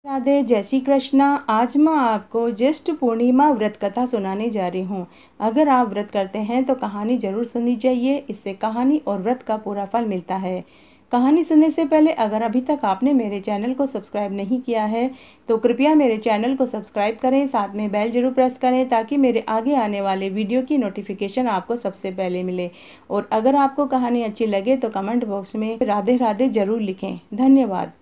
राधे, जय श्री कृष्णा। आज मैं आपको ज्येष्ठ पूर्णिमा व्रत कथा सुनाने जा रही हूँ। अगर आप व्रत करते हैं तो कहानी जरूर सुननी चाहिए। इससे कहानी और व्रत का पूरा फल मिलता है। कहानी सुनने से पहले अगर अभी तक आपने मेरे चैनल को सब्सक्राइब नहीं किया है तो कृपया मेरे चैनल को सब्सक्राइब करें, साथ में बेल जरूर प्रेस करें ताकि मेरे आगे आने वाले वीडियो की नोटिफिकेशन आपको सबसे पहले मिले। और अगर आपको कहानी अच्छी लगे तो कमेंट बॉक्स में राधे राधे जरूर लिखें। धन्यवाद।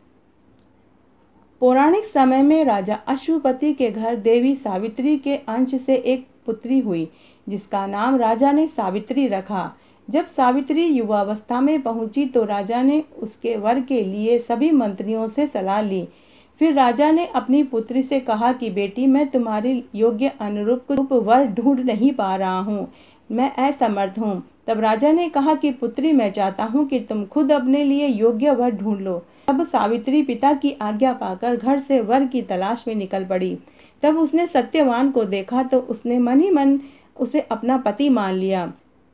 पौराणिक समय में राजा अश्वपति के घर देवी सावित्री के अंश से एक पुत्री हुई जिसका नाम राजा ने सावित्री रखा। जब सावित्री युवावस्था में पहुंची तो राजा ने उसके वर के लिए सभी मंत्रियों से सलाह ली। फिर राजा ने अपनी पुत्री से कहा कि बेटी, मैं तुम्हारी योग्य अनुरूप वर ढूंढ नहीं पा रहा हूँ, मैं असमर्थ हूँ। तब राजा ने कहा कि पुत्री, मैं चाहता हूँ कि तुम खुद अपने लिए योग्य वर ढूंढ लो। तब सावित्री पिता की आज्ञा पाकर घर से वर की तलाश में निकल पड़ी। तब उसने सत्यवान को देखा तो उसने मन ही मन उसे अपना पति मान लिया।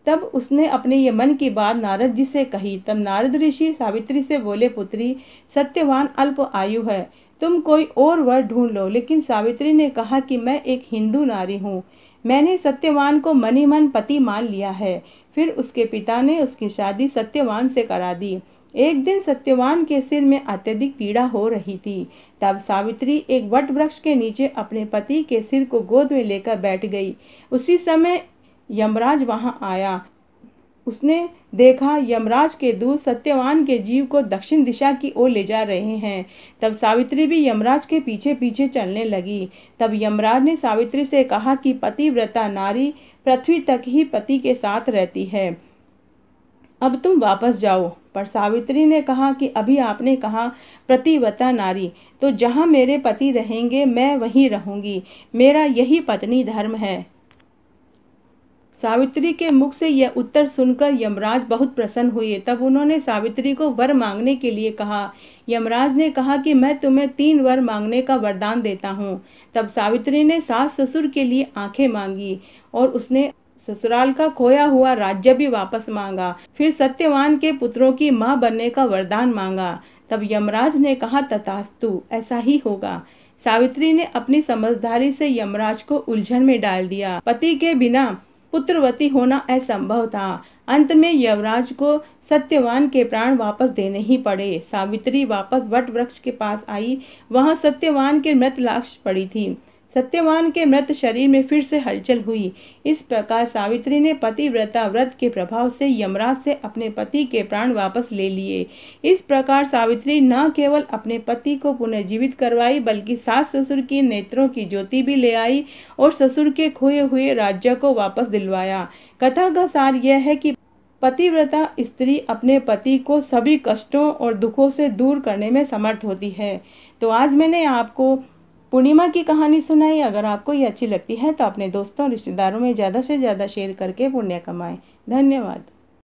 तब उसने अपने ये मन की बात नारद जी से कही। तब नारद ऋषि सावित्री से बोले, पुत्री, सत्यवान अल्प आयु है, तुम कोई और वर ढूंढ लो। लेकिन सावित्री ने कहा कि मैं एक हिंदू नारी हूँ, मैंने सत्यवान को मन ही मन पति मान लिया है। फिर उसके पिता ने उसकी शादी सत्यवान से करा दी। एक दिन सत्यवान के सिर में अत्यधिक पीड़ा हो रही थी। तब सावित्री एक वट वृक्ष के नीचे अपने पति के सिर को गोद में लेकर बैठ गई। उसी समय यमराज वहां आया। उसने देखा यमराज के दूत सत्यवान के जीव को दक्षिण दिशा की ओर ले जा रहे हैं। तब सावित्री भी यमराज के पीछे पीछे चलने लगी। तब यमराज ने सावित्री से कहा कि पतिव्रता नारी पृथ्वी तक ही पति के साथ रहती है, अब तुम वापस जाओ। पर सावित्री ने कहा कि अभी आपने कहा पतिव्रता नारी, तो जहाँ मेरे पति रहेंगे मैं वहीं रहूंगी, मेरा यही पत्नी धर्म है। सावित्री के मुख से यह उत्तर सुनकर यमराज बहुत प्रसन्न हुए। तब उन्होंने सावित्री को वर मांगने के लिए कहा। यमराज ने कहा कि मैं तुम्हें 3 वर मांगने का वरदान देता हूँ। तब सावित्री ने सास ससुर के लिए आंखें मांगी और उसने ससुराल का खोया हुआ राज्य भी वापस मांगा। फिर सत्यवान के पुत्रों की मां बनने का वरदान मांगा। तब यमराज ने कहा, तथास्तु, ऐसा ही होगा। सावित्री ने अपनी समझदारी से यमराज को उलझन में डाल दिया। पति के बिना पुत्रवती होना असंभव था। अंत में यमराज को सत्यवान के प्राण वापस देने ही पड़े। सावित्री वापस वट वृक्ष के पास आई। वहां सत्यवान की मृत लाश पड़ी थी। सत्यवान के मृत शरीर में फिर से हलचल हुई। इस प्रकार सावित्री ने पतिव्रता व्रत के प्रभाव से यमराज से अपने पति के प्राण वापस ले लिए। इस प्रकार सावित्री न केवल अपने पति को पुनर्जीवित करवाई बल्कि सास ससुर की नेत्रों की ज्योति भी ले आई और ससुर के खोए हुए राज्य को वापस दिलवाया। कथा का सार यह है कि पतिव्रता स्त्री अपने पति को सभी कष्टों और दुखों से दूर करने में समर्थ होती है। तो आज मैंने आपको पूर्णिमा की कहानी सुनाई। अगर आपको ये अच्छी लगती है तो अपने दोस्तों रिश्तेदारों में ज़्यादा से ज़्यादा शेयर करके पुण्य कमाएं। धन्यवाद।